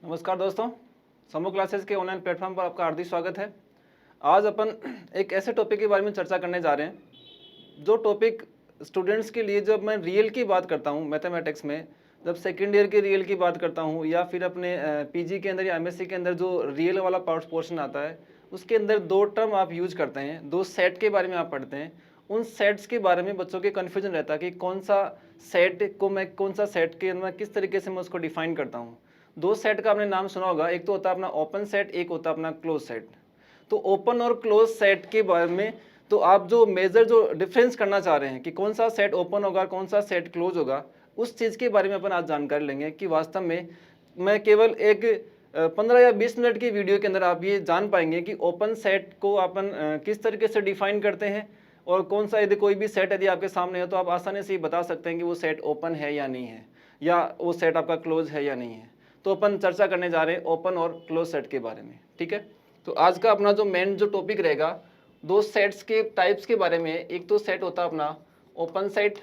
नमस्कार दोस्तों, समूह क्लासेस के ऑनलाइन प्लेटफॉर्म पर आपका हार्दिक स्वागत है। आज अपन एक ऐसे टॉपिक के बारे में चर्चा करने जा रहे हैं जो टॉपिक स्टूडेंट्स के लिए, जब मैं रियल की बात करता हूँ मैथमेटिक्स में, जब सेकेंड ईयर के रियल की बात करता हूँ या फिर अपने पीजी के अंदर या एमएससी के अंदर जो रियल वाला पोर्शन आता है, उसके अंदर दो टर्म आप यूज करते हैं, दो सेट के बारे में आप पढ़ते हैं। उन सेट्स के बारे में बच्चों के कन्फ्यूजन रहता है कि कौन सा सेट को मैं, कौन सा सेट के अंदर किस तरीके से मैं उसको डिफाइन करता हूँ। दो सेट का आपने नाम सुना होगा, एक तो होता है अपना ओपन सेट, एक होता है अपना क्लोज सेट। तो ओपन और क्लोज सेट के बारे में तो आप जो मेजर जो डिफरेंस करना चाह रहे हैं कि कौन सा सेट ओपन होगा, कौन सा सेट क्लोज होगा, उस चीज़ के बारे में अपन आज जानकारी लेंगे कि वास्तव में मैं केवल एक 15 या 20 मिनट की वीडियो के अंदर आप ये जान पाएंगे कि ओपन सेट को अपन किस तरीके से डिफाइन करते हैं, और कौन सा, यदि कोई भी सेट यदि आपके सामने है तो आप आसानी से बता सकते हैं कि वो सेट ओपन है या नहीं है, या वो सेट आपका क्लोज है या नहीं है। तो अपन चर्चा करने जा रहे हैं ओपन और क्लोज सेट के बारे में, ठीक है। तो आज का अपना जो मेन जो टॉपिक रहेगा, दो सेट्स के टाइप्स के बारे में। एक तो सेट होता है अपना ओपन सेट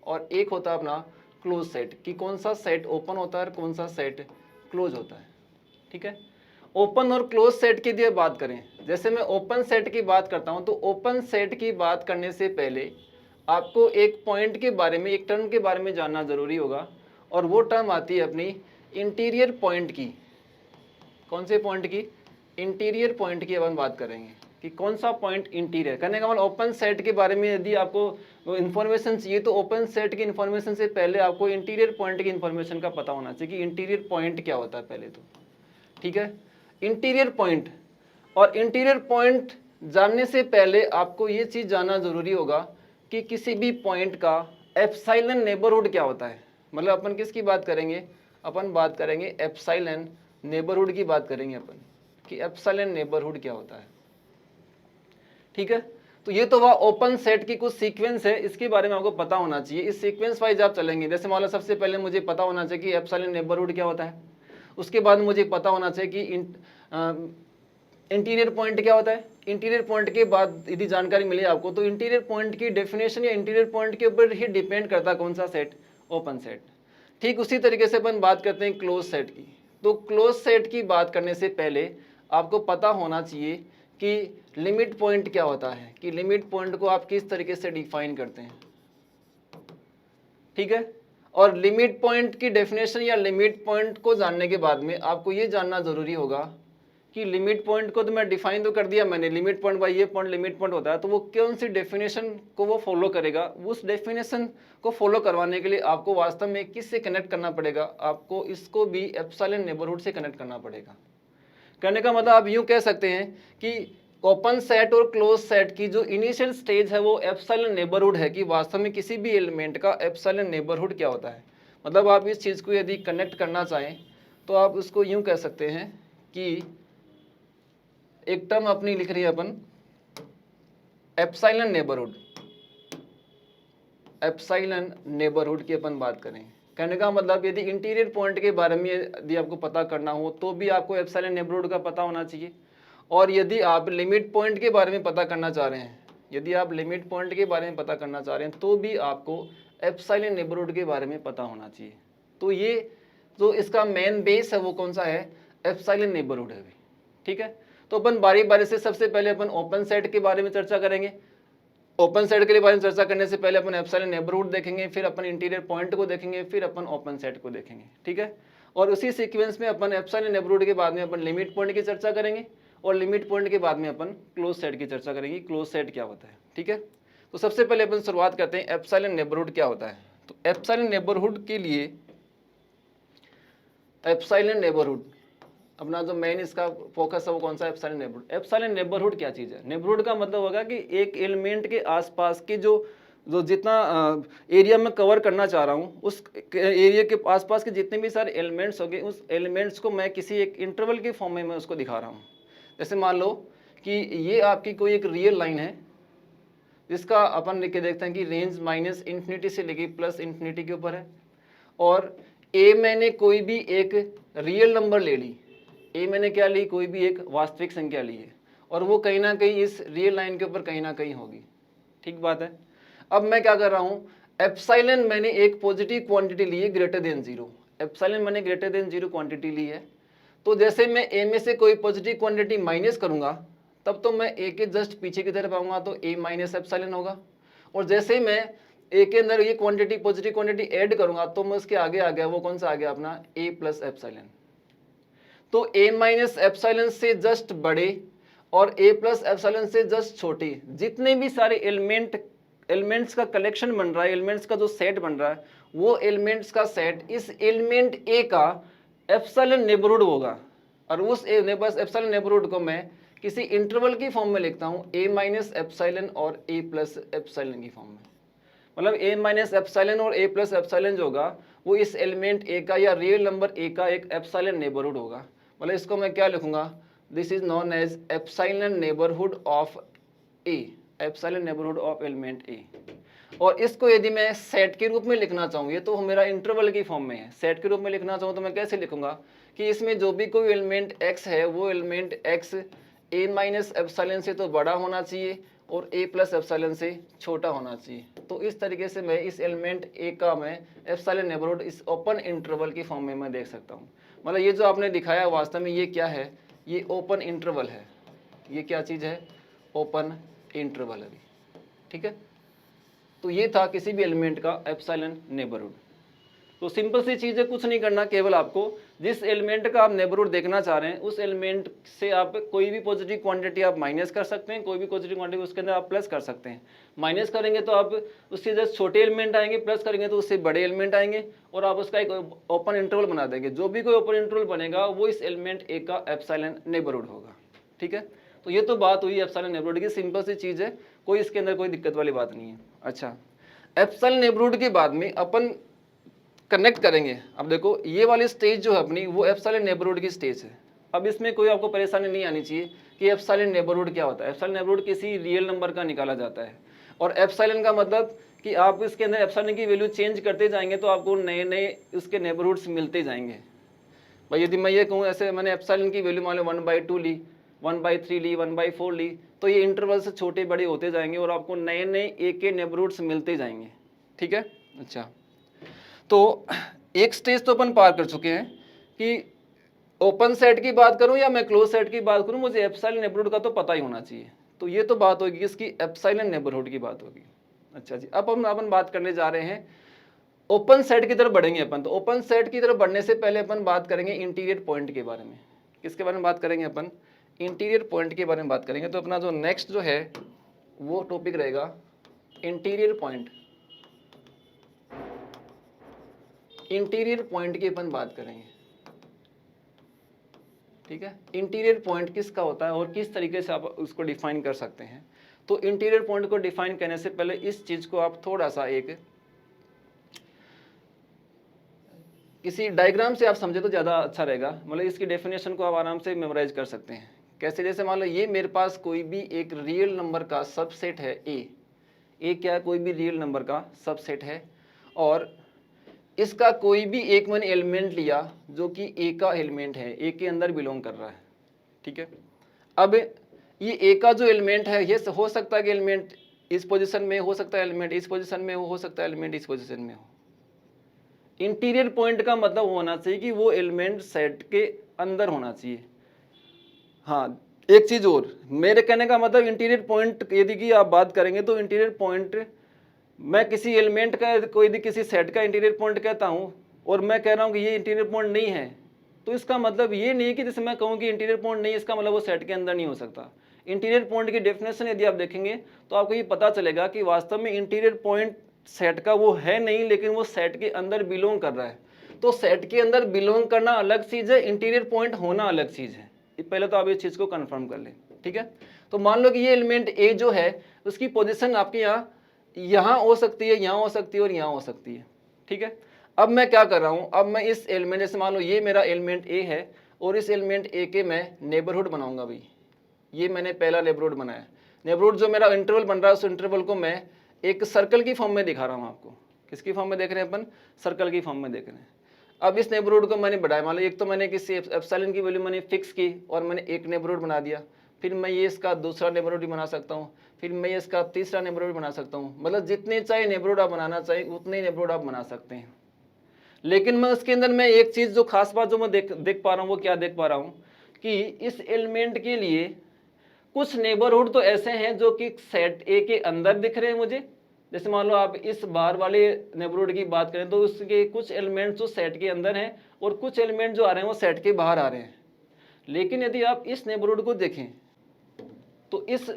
और एक होता है अपना क्लोज सेट, कि कौन सा सेट ओपन होता है और कौन सा सेट क्लोज होता है, ठीक है। ओपन और क्लोज सेट की यदि बात करें, जैसे मैं ओपन सेट की बात करता हूं, तो ओपन सेट की बात करने से पहले आपको एक पॉइंट के बारे में, एक टर्म के बारे में जानना जरूरी होगा, और वो टर्म आती है अपनी इंटीरियर पॉइंट की। कौन से पॉइंट की? इंटीरियर पॉइंट की अपन बात करेंगे कि कौन सा पॉइंट इंटीरियर। कहने का मतलब ओपन सेट के बारे में यदि आपको इन्फॉर्मेशन चाहिए तो ओपन सेट की इन्फॉर्मेशन से पहले आपको इंटीरियर पॉइंट की इन्फॉर्मेशन का पता होना चाहिए कि इंटीरियर पॉइंट क्या होता है पहले तो, ठीक है। इंटीरियर पॉइंट, और इंटीरियर पॉइंट जानने से पहले आपको ये चीज़ जानना जरूरी होगा कि किसी भी पॉइंट का एप्सिलॉन नेबरहुड क्या होता है। मतलब अपन किसकी बात करेंगे? अपन बात करेंगे एप्सिलॉन नेबरहुड की बात करेंगे अपन, कि एप्सिलॉन नेबरहुड क्या होता है, ठीक है। तो ये तो वह ओपन सेट की कुछ सीक्वेंस है, इसके बारे में आपको पता होना चाहिए। इस सीक्वेंस वाइज आप चलेंगे। जैसे मान लो सबसे पहले मुझे पता होना चाहिए कि एप्सिलॉन नेबरहुड क्या होता है, उसके बाद मुझे पता होना चाहिए कि इंटीरियर पॉइंट क्या होता है। इंटीरियर पॉइंट के बाद यदि जानकारी मिले आपको, तो इंटीरियर पॉइंट की डेफिनेशन या इंटीरियर पॉइंट के ऊपर ही डिपेंड करता है कौन सा सेट, ओपन सेट। ठीक उसी तरीके से अपन बात करते हैं क्लोज सेट की। तो क्लोज सेट की बात करने से पहले आपको पता होना चाहिए कि लिमिट पॉइंट क्या होता है, कि लिमिट पॉइंट को आप किस तरीके से डिफाइन करते हैं, ठीक है। और लिमिट पॉइंट की डेफिनेशन या लिमिट पॉइंट को जानने के बाद में आपको ये जानना जरूरी होगा कि लिमिट पॉइंट को तो मैं डिफाइन तो कर दिया मैंने, लिमिट पॉइंट बाय ये पॉइंट लिमिट पॉइंट होता है, तो वो कौन सी डेफिनेशन को वो फॉलो करेगा। उस डेफिनेशन को फॉलो करवाने के लिए आपको वास्तव में किससे कनेक्ट करना पड़ेगा? आपको इसको भी एप्सिलॉन नेबरहुड से कनेक्ट करना पड़ेगा। कहने का मतलब आप यूं कह सकते हैं कि ओपन सेट और क्लोज सेट की जो इनिशियल स्टेज है वो एप्सिलॉन नेबरहुड है, कि वास्तव में किसी भी एलिमेंट का एप्सिलॉन नेबरहुड क्या होता है। मतलब आप इस चीज़ को यदि कनेक्ट करना चाहें तो आप उसको यूं कह सकते हैं कि एक टर्म अपनी लिख रही है अपन एप्सिलॉन नेबरहुड, एप्सिलॉन नेबरहुड की अपन बात करें। कहने का मतलब यदि इंटीरियर पॉइंट के बारे में यदि आपको पता करना हो तो भी आपको एप्सिलॉन नेबरहुड का पता होना चाहिए, और यदि आप लिमिट पॉइंट के बारे में पता करना चाह रहे हैं, यदि आप लिमिट पॉइंट के बारे में पता करना चाह रहे हैं तो भी आपको एप्सिलॉन नेबरहुड के बारे में पता होना चाहिए। तो ये जो इसका मेन बेस है वो कौन सा है? एप्सिलॉन नेबरहुड है, ठीक है। तो अपन बारी बारी से सबसे पहले अपन ओपन सेट के बारे में चर्चा करेंगे। ओपन सेट के बारे में चर्चा करने से पहले अपन एप्सिलॉन नेबरहुड देखेंगे, फिर अपन इंटीरियर पॉइंट को देखेंगे, फिर अपन ओपन सेट को देखेंगे, ठीक है। और उसी सीक्वेंस में अपन एप्सिलॉन नेबरहुड के बाद में अपन लिमिट पॉइंट की चर्चा करेंगे, और लिमिट पॉइंट के बाद में अपन क्लोज सेट की चर्चा करेंगे, क्लोज सेट क्या होता है, ठीक है। तो सबसे पहले अपन शुरुआत करते हैं एप्सिलॉन नेबरहुड क्या होता है। तो एप्सिलॉन नेबरहुड के लिए, एप्सिलॉन नेबरहुड अपना जो मेन इसका फोकस है वो कौन सा? Epsilon neighbourhood. एप्सिलॉन नेबरहुड क्या चीज़ है? नेबरहुड का मतलब होगा कि एक एलिमेंट के आसपास के जो जो जितना एरिया में कवर करना चाह रहा हूँ, उस एरिया के आसपास के जितने भी सारे एलिमेंट्स होंगे, उस एलिमेंट्स को मैं किसी एक इंटरवल के फॉर्म में मैं उसको दिखा रहा हूँ। जैसे मान लो कि ये आपकी कोई एक रियल लाइन है जिसका अपन लिख के देखते हैं कि रेंज माइनस इन्फिनिटी से लेके प्लस इन्फिनिटी के ऊपर है, और ए मैंने कोई भी एक रियल नंबर ले ली, ए मैंने क्या ली? कोई भी एक वास्तविक संख्या ली है, और वो कहीं ना कहीं इस रियल लाइन के ऊपर कहीं ना कहीं होगी, ठीक बात है। अब मैं क्या कर रहा हूँ? एप्सिलॉन मैंने एक पॉजिटिव क्वांटिटी ली है ग्रेटर देन जीरो। एप्सिलॉन मैंने ग्रेटर देन जीरो क्वांटिटी ली है, तो जैसे मैं ए में से कोई पॉजिटिव क्वांटिटी माइनस करूंगा तब तो मैं ए के जस्ट पीछे की तरफ आऊंगा तो ए माइनस एप्सिलॉन होगा, और जैसे ही मैं ए के अंदर ये क्वांटिटी पॉजिटिव क्वांटिटी ऐड करूंगा तो मैं उसके आगे आ गया, वो कौन सा आ गया अपना ए प्लस एप्सिलॉन। तो ए माइनस एप्सिलॉन से जस्ट बड़े और ए प्लस एप्सिलॉन से जस्ट छोटे जितने भी सारे एलिमेंट्स का कलेक्शन बन रहा है, एलिमेंट्स का जो सेट बन रहा है, वो एलिमेंट्स का सेट इस एलिमेंट ए का एप्सिलॉन नेबरहुड होगा। और उस एप्सिलॉन नेबरहुड को मैं किसी इंटरवल की फॉर्म में लिखता हूं, ए माइनस एप्सिलॉन और ए प्लस एप्सिलॉन की फॉर्म में। मतलब ए माइनस एप्सिलॉन और ए प्लस एप्सिलॉन जो होगा वो इस एलिमेंट ए का या रियल नंबर ए का एक एप्सिलॉन नेबरहुड होगा। मतलब इसको मैं क्या लिखूंगा, this is known as epsilon neighbourhood of A, epsilon neighbourhood of element A. और इसको यदि मैं सेट के रूप में लिखना चाहूँ, ये तो मेरा इंटरवल की फॉर्म में है, सेट के रूप में लिखना चाहूँ तो मैं कैसे लिखूंगा कि इसमें जो भी कोई एलिमेंट x है वो एलिमेंट x ए माइनस एप्सिलॉन से तो बड़ा होना चाहिए और ए प्लस एप्सिलॉन से छोटा होना चाहिए। तो इस तरीके से मैं इस एलिमेंट ए का मैं एप्सिलॉन नेबरहुड इस ओपन इंटरवल की फॉर्म में मैं देख सकता हूँ। मतलब ये जो आपने दिखाया वास्तव में ये क्या है, ये ओपन इंटरवल है। ये क्या चीज़ है, ओपन इंटरवल है, ठीक है। तो ये था किसी भी एलिमेंट का एप्सिलॉन नेबरहुड। तो सिंपल सी चीज़ है, कुछ नहीं करना, केवल आपको जिस एलिमेंट का आप नेबरहुड देखना चाह रहे हैं उस एलिमेंट से आप कोई भी पॉजिटिव क्वांटिटी आप माइनस कर सकते हैं, कोई भी पॉजिटिव क्वांटिटी उसके अंदर आप प्लस कर सकते हैं। माइनस करेंगे तो आप उससे जस्ट छोटे एलिमेंट आएंगे, प्लस करेंगे तो उससे बड़े एलिमेंट आएंगे, और आप उसका एक ओपन इंटरवल बना देंगे। जो भी कोई ओपन इंटरवल बनेगा वो इस एलिमेंट ए का एप्सिलॉन नेबरहुड होगा, ठीक है। तो ये तो बात हुई एप्सिलॉन नेबरहुड की, सिंपल सी चीज़ है, कोई इसके अंदर कोई दिक्कत वाली बात नहीं है। अच्छा, एप्सिलॉन नेबरहुड के बाद में अपन कनेक्ट करेंगे। अब देखो ये वाली स्टेज जो है अपनी वो एप्सिलॉन नेबरहुड की स्टेज है। अब इसमें कोई आपको परेशानी नहीं आनी चाहिए कि एप्सिलॉन नेबरहुड क्या होता है। एप्सिलॉन नेबरहुड किसी रियल नंबर का निकाला जाता है, और एप्सिलॉन का मतलब कि आप इसके अंदर एप्सिलॉन की वैल्यू चेंज करते जाएंगे तो आपको नए नए उसके नेबरहुड्स मिलते जाएंगे। भाई यदि मैं ये कहूँ ऐसे मैंने एप्सिलॉन की वैल्यू मान लो 1/2 ली, 1/3 ली, 1/4 ली, तो ये इंटरवल से छोटे बड़े होते जाएंगे और आपको नए नए ए के नेबरहुड्स मिलते जाएंगे, ठीक है। अच्छा, तो एक स्टेज तो अपन पार कर चुके हैं कि ओपन सेट की बात करूं या मैं क्लोज सेट की बात करूं, मुझे एप्सिलॉन नेबरहुड का तो पता ही होना चाहिए। तो ये तो बात होगी इसकी एप्सिलॉन नेबरहुड की बात होगी। अच्छा जी, अब हम अपन बात करने जा रहे हैं ओपन सेट की तरफ बढ़ेंगे अपन। तो ओपन सेट की तरफ बढ़ने से पहले अपन बात करेंगे इंटीरियर पॉइंट के बारे में। किसके बारे में बात करेंगे अपन, इंटीरियर पॉइंट के बारे में बात करेंगे। तो अपना जो नेक्स्ट जो है वो टॉपिक रहेगा इंटीरियर पॉइंट। इंटीरियर पॉइंट की अपन बात करेंगे, ठीक है। इंटीरियर पॉइंट किसका होता है और किस तरीके से आप उसको डिफाइन कर सकते हैं। तो इंटीरियर पॉइंट को डिफाइन करने से पहले इस चीज को आप थोड़ा सा एक किसी डायग्राम से आप समझे तो ज़्यादा अच्छा रहेगा। मतलब इसकी डेफिनेशन को आप आराम से मेमोराइज कर सकते हैं। कैसे, जैसे मान लो ये मेरे पास कोई भी एक रियल नंबर का सबसेट है ए क्या है, कोई भी रियल नंबर का सबसेट है, और इसका कोई भी एक मैंने एलिमेंट लिया जो कि ए का एलिमेंट है, ए के अंदर बिलोंग कर रहा है, ठीक है। अब ये ए का जो एलिमेंट है ये हो सकता है कि एलिमेंट इस पोजीशन में हो सकता है, एलिमेंट इस पोजीशन में हो सकता है, एलिमेंट इस पोजीशन में हो। इंटीरियर पॉइंट का मतलब होना चाहिए कि वो एलिमेंट सेट के अंदर होना चाहिए। हाँ, एक चीज और, मेरे कहने का मतलब इंटीरियर पॉइंट यदि की आप बात करेंगे तो इंटीरियर पॉइंट मैं किसी एलिमेंट का कोई भी किसी सेट का इंटीरियर पॉइंट कहता हूँ और मैं कह रहा हूँ कि ये इंटीरियर पॉइंट नहीं है, तो इसका मतलब ये नहीं कि जैसे मैं कहूँ कि इंटीरियर पॉइंट नहीं, इसका मतलब वो सेट के अंदर नहीं हो सकता। इंटीरियर पॉइंट की डेफिनेशन यदि आप देखेंगे तो आपको ये पता चलेगा कि वास्तव में इंटीरियर पॉइंट सेट का वो है नहीं, लेकिन वो सेट के अंदर बिलोंग कर रहा है। तो सेट के अंदर बिलोंग करना अलग चीज़ है, इंटीरियर पॉइंट होना अलग चीज़ है। पहले तो आप इस चीज़ को कन्फर्म कर लें, ठीक है। तो मान लो कि ये एलिमेंट ए जो है उसकी पोजिशन आपके यहाँ हो सकती है, यहाँ हो सकती है और यहाँ हो सकती है, ठीक है। अब मैं क्या कर रहा हूँ, अब मैं इस एलिमेंट, जैसे मान लो ये मेरा एलिमेंट ए है और इस एलिमेंट ए के मैं नेबरहुड बनाऊंगा। भाई ये मैंने पहला नेबरहुड बनाया। नेबरहुड जो मेरा इंटरवल बन रहा है उस इंटरवल को मैं एक सर्कल की फॉर्म में दिखा रहा हूँ आपको। किसकी फॉर्म में देख रहे हैं अपन, सर्कल की फॉर्म में देख रहे हैं। अब इस नेबरहुड को मैंने बढ़ाया, मान लो एक तो मैंने किसी एप्सिलॉन की वैल्यू मैंने फिक्स की और मैंने एक नेबरहुड बना दिया, फिर मैं ये इसका दूसरा नेबरहुड बना सकता हूँ, फिर मैं इसका तीसरा नेबरहुड बना सकता हूँ। मतलब जितने चाहे नेबरहुड आप बनाना चाहे उतने नेबरहुड आप बना सकते हैं। लेकिन मैं उसके अंदर मैं एक चीज़ जो खास बात जो मैं देख पा रहा हूँ, वो क्या देख पा रहा हूँ कि इस एलिमेंट के लिए कुछ नेबरहुड तो ऐसे हैं जो कि सेट ए के अंदर दिख रहे हैं मुझे। जैसे मान लो आप इस बाहर वाले नेबरहुड की बात करें तो उसके कुछ एलिमेंट जो सेट के अंदर हैं और कुछ एलिमेंट जो आ रहे हैं वो सेट के बाहर आ रहे हैं। लेकिन यदि आप इस नेबरहुड को देखें तो इस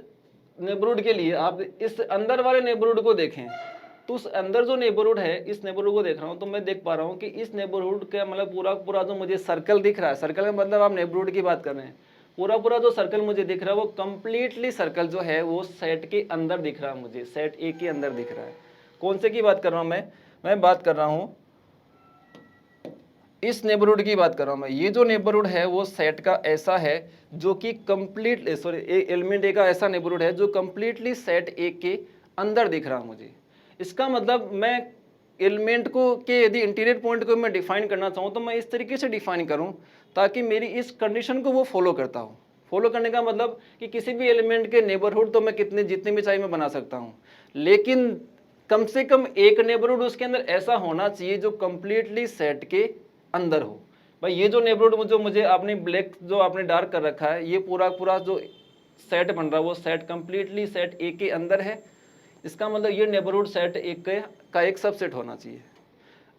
नेबरहुड के लिए आप इस अंदर वाले नेबरहुड को देखें तो उस अंदर जो नेबरहुड है, इस नेबरहुड को देख रहा हूं तो मैं देख पा रहा हूं कि इस नेबरहुड का मतलब पूरा पूरा जो मुझे सर्कल दिख रहा है, सर्कल का मतलब आप नेबरहुड की बात कर रहे हैं, पूरा पूरा जो सर्कल मुझे दिख रहा है वो कंप्लीटली सर्कल जो है वो सेट के अंदर दिख रहा है, मुझे सेट ए के अंदर दिख रहा है। कौन से की बात कर रहा हूं मैं बात कर रहा हूं इस नेबरहुड की बात कर रहा हूं मैं। ये जो नेबरहुड है वो सेट का ऐसा है जो कि कंप्लीट एलिमेंट ए का ऐसा नेबरहुड है जो कंप्लीटली सेट ए के अंदर दिख रहा है मुझे। इसका मतलब मैं एलिमेंट को के यदि इंटीरियर पॉइंट को मैं डिफाइन करना चाहूँ तो मैं इस तरीके से डिफाइन करूँ ताकि मेरी इस कंडीशन को वो फॉलो करता हूँ। फॉलो करने का मतलब कि किसी भी एलिमेंट के नेबरहुड तो मैं जितने भी चाहिए मैं बना सकता हूँ, लेकिन कम से कम एक नेबरहुड उसके अंदर ऐसा होना चाहिए जो कंप्लीटली सेट के अंदर हो। भाई ये जो नेबरहुड जो मुझे आपने ब्लैक जो आपने डार्क कर रखा है, ये पूरा पूरा जो सेट बन रहा है वो सेट कंप्लीटली सेट ए के अंदर है। इसका मतलब ये नेबरहुड सेट एक का एक सबसेट होना चाहिए।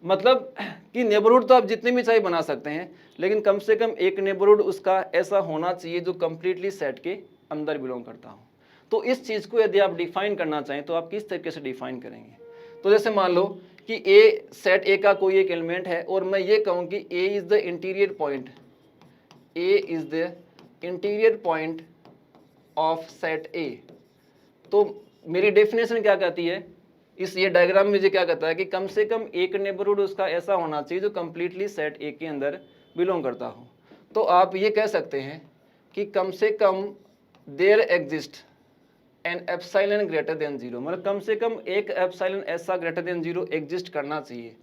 मतलब कि नेबरहुड तो आप जितने भी चाहिए बना सकते हैं, लेकिन कम से कम एक नेबरहुड उसका ऐसा होना चाहिए जो कंप्लीटली सेट के अंदर बिलोंग करता हो। तो इस चीज़ को यदि आप डिफाइन करना चाहें तो आप किस तरीके से डिफाइन करेंगे? तो जैसे मान लो कि ए सेट ए का कोई एक एलिमेंट है और मैं ये कहूँ कि A is the interior point, A is the interior point of set A, तो मेरी डेफिनेशन क्या कहती है, इस ये डायग्राम में मुझे क्या कहता है कि कम से कम एक नेबरहुड उसका ऐसा होना चाहिए जो कंप्लीटली सेट ए के अंदर बिलोंग करता हो। तो आप ये कह सकते हैं कि कम से कम there exist an epsilon greater than zero, मतलब कम से कम एक एप्सिलॉन ऐसा ग्रेटर देन जीरो एग्जिस्ट करना चाहिए।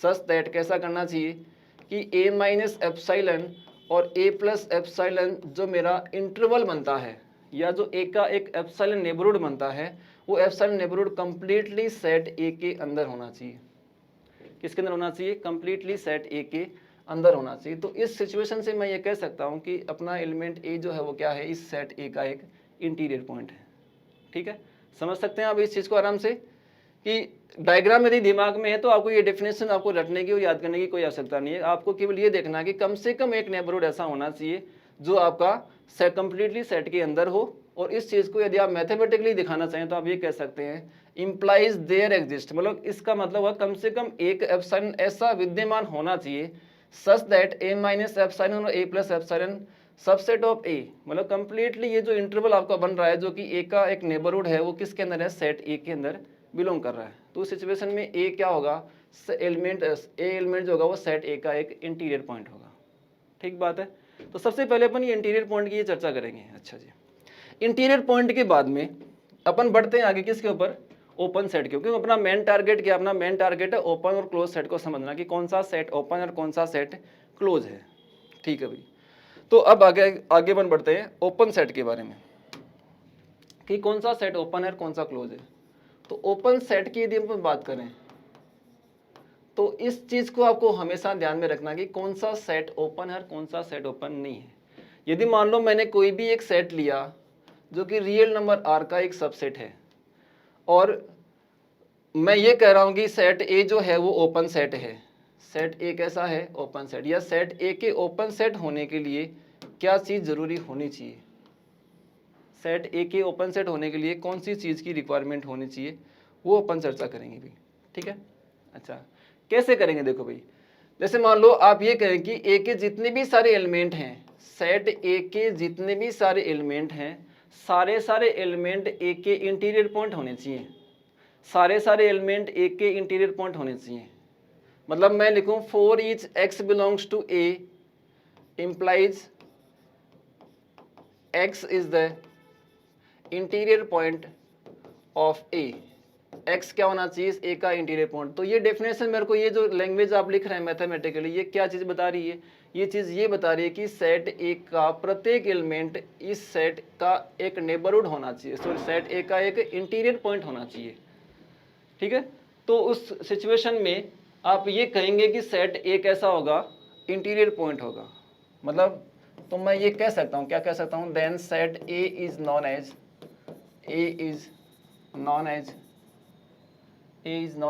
सच दैट कैसा करना चाहिए कि ए माइनस एप्सिलॉन और ए प्लस एप्सिलॉन जो मेरा इंटरवल बनता है या जो ए का एक एप्सिलॉन नेबरहुड बनता है वो एप्सिलॉन नेबरहुड कंप्लीटली सेट ए के अंदर होना चाहिए। किसके अंदर होना चाहिए? कंप्लीटली सेट ए के अंदर होना चाहिए। तो इस सिचुएशन से मैं ये कह सकता हूँ कि अपना एलिमेंट ए जो है वो क्या है, इस सेट ए का एक इंटीरियर पॉइंट है। ठीक है, समझ सकते हैं आप इस चीज़ को आराम से कि डायग्राम यदि दिमाग में है तो आपको ये डेफिनेशन आपको रटने की और याद करने की कोई आवश्यकता नहीं है। आपको केवल ये देखना है कि कम से कम एक नेबरहुड ऐसा होना चाहिए जो आपका सेट कंप्लीटली सेट के अंदर हो। और इस चीज़ को यदि आप मैथमेटिकली दिखाना चाहें तो आप ये कह सकते हैं इम्प्लाइज देयर एग्जिस्ट, मतलब इसका मतलब हुआ कम से कम एक एप्सिलॉन ऐसा विद्यमान होना चाहिए such that A minus epsilon और ए प्लस एप्सिलॉन सबसेट ऑफ ए, मतलब कंप्लीटली ये जो इंटरवल आपका बन रहा है जो कि ए का एक नेबरहुड है वो किसके अंदर है? सेट ए के अंदर बिलोंग कर रहा है। तो उस सिचुएशन में ए क्या होगा? एलिमेंट जो होगा वो सेट ए का एक इंटीरियर पॉइंट होगा। ठीक बात है। तो सबसे पहले अपन ये इंटीरियर पॉइंट की ये चर्चा करेंगे। अच्छा जी, इंटीरियर पॉइंट के बाद में अपन बढ़ते हैं आगे किसके ऊपर? ओपन सेट के, क्योंकि अपना मेन टारगेट क्या? अपना मेन टारगेट है ओपन और क्लोज सेट को समझना कि कौन सा सेट ओपन और कौन सा सेट क्लोज है। ठीक है भाई, तो अब आगे अपन बढ़ते हैं ओपन सेट के बारे में कि कौन सा सेट ओपन है और कौन सा क्लोज है। तो ओपन सेट की यदि हम बात करें तो इस चीज को आपको हमेशा ध्यान में रखना कि कौन सा सेट ओपन है और कौन सा सेट ओपन नहीं है। यदि मान लो मैंने कोई भी एक सेट लिया जो कि रियल नंबर आर का एक सबसेट है और मैं ये कह रहा हूं कि सेट ए जो है वो ओपन सेट है, सेट ए कैसा है? Open set. या सेट ए के ओपन सेट होने के लिए क्या चीज जरूरी होनी चाहिए? सेट ए के ओपन सेट होने के लिए कौन सी चीज की रिक्वायरमेंट होनी चाहिए वो अपन चर्चा करेंगे भी। ठीक है, अच्छा कैसे करेंगे? देखो भाई, जैसे मान लो आप ये कहें कि ए के जितने भी सारे एलिमेंट हैं, सेट ए के जितने भी सारे एलिमेंट हैं, सारे एलिमेंट ए के इंटीरियर पॉइंट होने चाहिए। सारे एलिमेंट ए के इंटीरियर पॉइंट होने चाहिए। मतलब मैं लिखूं for each X belongs to A implies X is the interior point of A. X क्या होना चाहिए? ए का इंटीरियर पॉइंट। तो ये डेफिनेशन मेरे को, ये जो लैंग्वेज आप लिख रहे हैं मैथमेटिकली, ये क्या चीज़ बता रही है? ये चीज़ ये बता रही है कि सेट ए का प्रत्येक एलिमेंट इस सेट का एक नेबरहुड होना चाहिए, सॉरी सेट ए का एक इंटीरियर पॉइंट होना चाहिए। ठीक है, तो उस सिचुएशन में आप ये कहेंगे कि सेट ए कैसा होगा, इंटीरियर पॉइंट होगा। मतलब तो मैं ये कह सकता हूँ, क्या कह सकता हूँ, then set A is non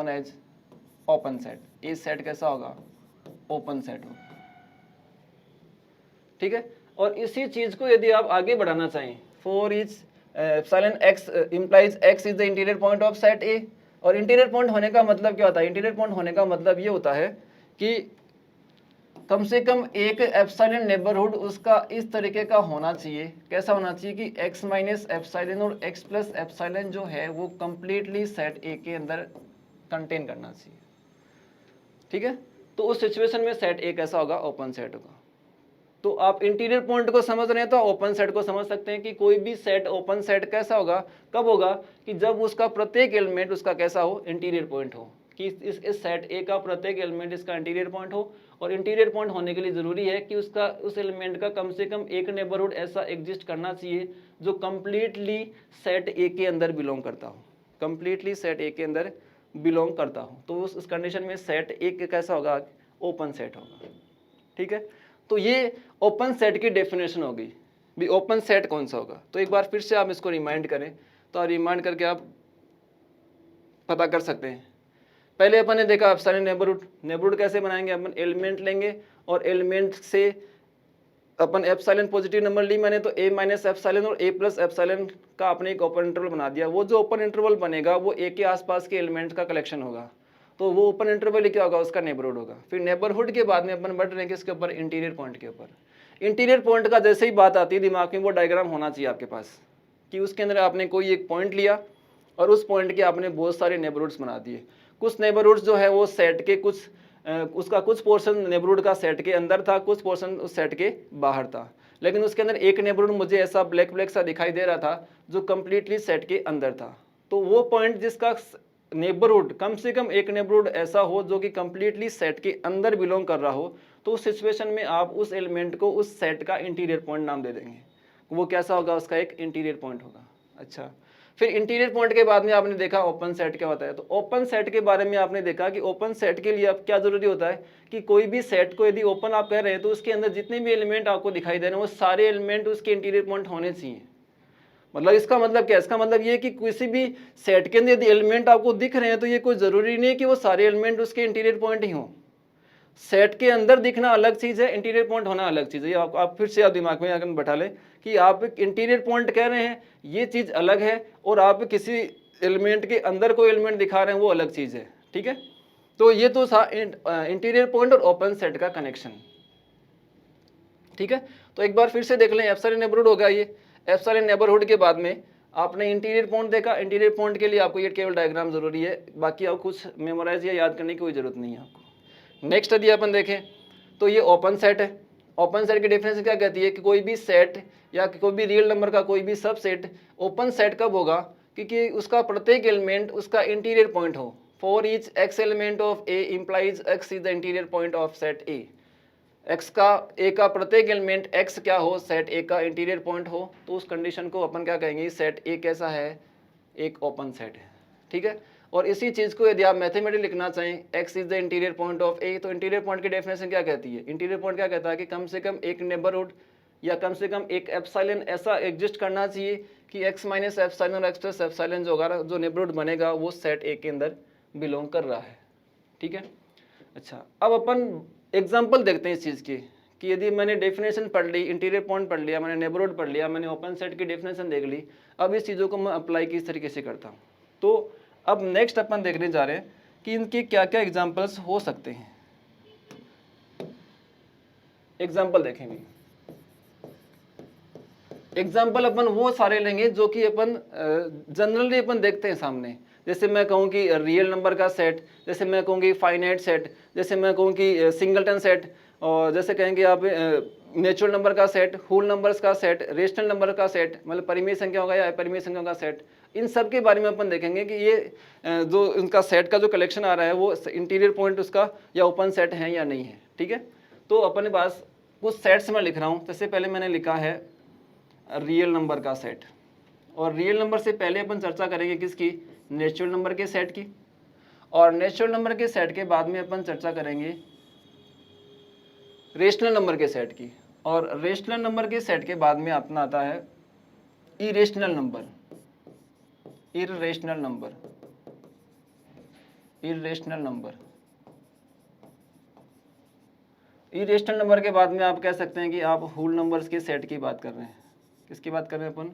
as open set. A set कैसा होगा, ओपन सेट होगा, ठीक है। और इसी चीज को यदि आप आगे बढ़ाना चाहें, for each epsilon x implies X is the interior point of set ए। और इंटीरियर पॉइंट होने का मतलब क्या होता है, इंटीरियर पॉइंट होने का मतलब ये होता है कि कम से कम एक एप्सिलॉन नेबरहुड उसका इस तरीके का होना चाहिए। कैसा होना चाहिए कि x माइनस एप्सिलॉन और x प्लस एप्सिलॉन जो है वो कंप्लीटली सेट ए के अंदर कंटेन करना चाहिए, ठीक है। तो उस सिचुएशन में सेट ए कैसा होगा, ओपन सेट होगा। तो आप इंटीरियर पॉइंट को समझ रहे हैं तो ओपन सेट को समझ सकते हैं कि कोई भी सेट ओपन सेट कैसा होगा, कब होगा, कि जब उसका प्रत्येक एलिमेंट उसका कैसा हो, इंटीरियर पॉइंट हो, कि इस सेट ए का प्रत्येक एलिमेंट इसका इंटीरियर पॉइंट हो। और इंटीरियर पॉइंट होने के लिए जरूरी है कि उसका उस एलिमेंट का कम से कम एक नेबरहुड ऐसा एग्जिस्ट करना चाहिए जो कंप्लीटली सेट ए के अंदर बिलोंग करता हो, कंप्लीटली सेट ए के अंदर बिलोंग करता हो। तो उस कंडीशन में सेट ए कैसा होगा, ओपन सेट होगा, ठीक है। तो ये ओपन सेट की डेफिनेशन होगी भी, ओपन सेट कौन सा होगा। तो एक बार फिर से आप इसको रिमाइंड करें, तो रिमाइंड करके आप पता कर सकते हैं। पहले अपन ने देखा एप्सिलॉन नेबरहुड कैसे बनाएंगे, अपन एलिमेंट लेंगे और एलिमेंट से अपन एप्सिलॉन पॉजिटिव नंबर ली मैंने, तो ए माइनस एप्सिलॉन और ए प्लस एप्सिलॉन का आपने एक ओपन इंटरवल बना दिया। वो जो ओपन इंटरवल बनेगा वो ए के आसपास के एलिमेंट्स का कलेक्शन होगा, तो वो ओपन इंटरवल क्या होगा, उसका नेबरहुड होगा। फिर नेबरहुड के बाद में अपन बढ़ रहे हैं किसके ऊपर, इंटीरियर पॉइंट के ऊपर। इंटीरियर पॉइंट का जैसे ही बात आती है दिमाग में, वो डायग्राम होना चाहिए आपके पास कि उसके अंदर आपने कोई एक पॉइंट लिया और उस पॉइंट के आपने बहुत सारे नेबरहुड्स बना दिए। कुछ नेबरहुड्स जो है वो सेट के कुछ उसका कुछ पोर्शन नेबरहुड का सेट के अंदर था, कुछ पोर्शन उस सेट के बाहर था। लेकिन उसके अंदर एक नेबरहुड मुझे ऐसा ब्लैक ब्लैक सा दिखाई दे रहा था जो कंप्लीटली सेट के अंदर था। तो वो पॉइंट जिसका नेबरहुड कम से कम एक नेबरहुड ऐसा हो जो कि कंप्लीटली सेट के अंदर बिलोंग कर रहा हो, तो उस सिचुएशन में आप उस एलिमेंट को उस सेट का इंटीरियर पॉइंट नाम दे देंगे। वो कैसा होगा, उसका एक इंटीरियर पॉइंट होगा। अच्छा, फिर इंटीरियर पॉइंट के बाद में आपने देखा ओपन सेट क्या होता है। तो ओपन सेट के बारे में आपने देखा कि ओपन सेट के लिए अब क्या जरूरी होता है कि कोई भी सेट को यदि ओपन आप कह रहे हैं तो उसके अंदर जितने भी एलिमेंट आपको दिखाई दे रहे हैं वो सारे एलिमेंट उसके इंटीरियर पॉइंट होने चाहिए। मतलब इसका मतलब क्या है, इसका मतलब ये कि किसी भी सेट के अंदर यदि एलिमेंट आपको दिख रहे हैं तो ये कोई जरूरी नहीं है कि वो सारे एलिमेंट उसके इंटीरियर पॉइंट ही हों। सेट के अंदर दिखना अलग चीज है, इंटीरियर पॉइंट होना अलग चीज है। ये आप फिर से आप दिमाग में आकर बैठा लें कि आप इंटीरियर पॉइंट कह रहे हैं ये चीज अलग है, और आप किसी एलिमेंट के अंदर कोई एलिमेंट दिखा रहे हैं वो अलग चीज है, ठीक है। तो ये तो था इंटीरियर पॉइंट और ओपन सेट का कनेक्शन, ठीक है। तो एक बार फिर से देख लें, एप्सिलॉन नेबरहुड होगा ये। एप्सिलॉन नेबरहुड के बाद में आपने इंटीरियर पॉइंट देखा। इंटीरियर पॉइंट के लिए आपको ये केवल डायग्राम जरूरी है, बाकी आपको कुछ मेमोराइज या याद करने की कोई जरूरत नहीं है आपको। नेक्स्ट यदि अपन देखें तो ये ओपन सेट है। ओपन सेट की डेफिनेशन क्या कहती है कि कोई भी सेट या कोई भी रियल नंबर का कोई भी सब सेट ओपन सेट कब होगा, क्योंकि उसका प्रत्येक एलिमेंट उसका इंटीरियर पॉइंट हो। For each x element of A implies X is the interior point of set A. X का ए का प्रत्येक एलिमेंट एक्स क्या हो, सेट ए का इंटीरियर पॉइंट हो, तो उस कंडीशन को अपन क्या कहेंगे, सेट ए कैसा है, एक ओपन सेट है, ठीक है। और इसी चीज को यदि आप मैथमेटिकली लिखना चाहें, x is the interior point of A, तो इंटीरियर पॉइंट की डेफिनेशन क्या कहती है, इंटीरियर पॉइंट क्या कहता है कि कम से कम एक नेबरहुड या कम से कम एक एप्सिलॉन ऐसा एग्जिस्ट करना चाहिए कि एक्स माइनस एप्सिलॉन और एक्स प्लस एप्सिलॉन जो होगा, जो नेबरहुड बनेगा वो सेट ए के अंदर बिलोंग कर रहा है, ठीक है। अच्छा, अब अपन एग्जाम्पल देखते हैं इस चीज़ की कि यदि मैंने डेफिनेशन पढ़ ली, इंटीरियर पॉइंट पढ़ लिया, मैंने नेबरहुड पढ़ लिया, मैंने ओपन सेट की डेफिनेशन देख ली, अब इस चीज़ों को मैं अप्लाई किस तरीके से करता हूँ। तो अब नेक्स्ट अपन देखने जा रहे हैं कि इनके क्या क्या एग्जाम्पल्स हो सकते हैं। एग्जाम्पल देखेंगे। एग्जाम्पल अपन वो सारे लेंगे जो कि अपन जनरली अपन देखते हैं सामने। जैसे मैं कहूँ कि रियल नंबर का सेट, जैसे मैं कहूँ कि फाइनाइट सेट, जैसे मैं कहूँ कि सिंगलटन सेट, और जैसे कहेंगे आप नेचुरल नंबर का सेट, होल नंबर्स का सेट, रेशनल नंबर का सेट, मतलब परिमेय संख्या होगा या अपरिमेय संख्या का सेट। इन सब के बारे में अपन देखेंगे कि ये जो इनका सेट का जो कलेक्शन आ रहा है वो इंटीरियर पॉइंट उसका या ओपन सेट है या नहीं है, ठीक है। तो अपने पास कुछ सेट्स मैं लिख रहा हूँ। जैसे पहले मैंने लिखा है रियल नंबर का सेट, और रियल नंबर से पहले अपन चर्चा करेंगे किसकी, नेचुरल नंबर के सेट की। और नेचुरल नंबर के सेट के बाद में अपन चर्चा करेंगे रेशनल नंबर के सेट की, और रेशनल नंबर के सेट के बाद में अपना आता है irrational number, irrational number, irrational number. Irrational number के बाद में आप कह सकते हैं कि आप होल नंबर्स के सेट की बात कर रहे हैं। किसकी बात कर रहे हैं अपन?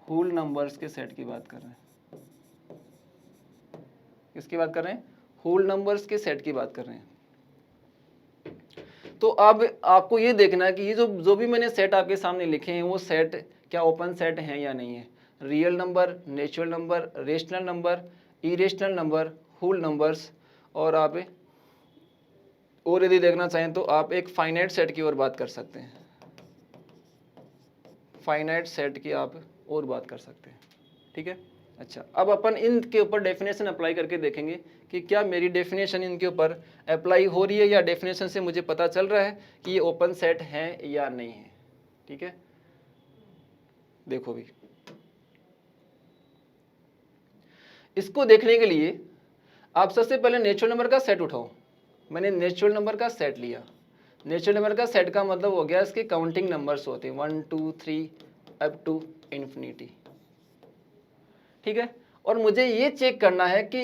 होल नंबर्स के सेट की बात कर रहे हैं। किसकी बात कर रहे हैं? होल नंबर्स के सेट की बात कर रहे हैं। तो अब आपको ये देखना है कि ये जो भी मैंने सेट आपके सामने लिखे हैं वो सेट क्या ओपन सेट हैं या नहीं है। Real number, natural number, rational number, irrational number, whole numbers, और आप और यदि देखना चाहें तो आप एक फाइनाइट सेट की ओर बात कर सकते हैं। फाइनाइट सेट की आप और बात कर सकते हैं। ठीक है, अच्छा, अब अपन इनके ऊपर डेफिनेशन अप्लाई करके देखेंगे कि क्या मेरी डेफिनेशन इनके ऊपर अप्लाई हो रही है या डेफिनेशन से मुझे पता चल रहा है कि ये ओपन सेट है या नहीं है। ठीक है, देखो भी, इसको देखने के लिए आप सबसे पहले नेचुरल नंबर का सेट उठाओ। मैंने नेचुरल नंबर का सेट लिया। नेचुरल नंबर का सेट का मतलब हो गया इसके काउंटिंग नंबर्स होते हैं 1 2 3 अप टू इन्फिनिटी। ठीक है, और मुझे ये चेक करना है कि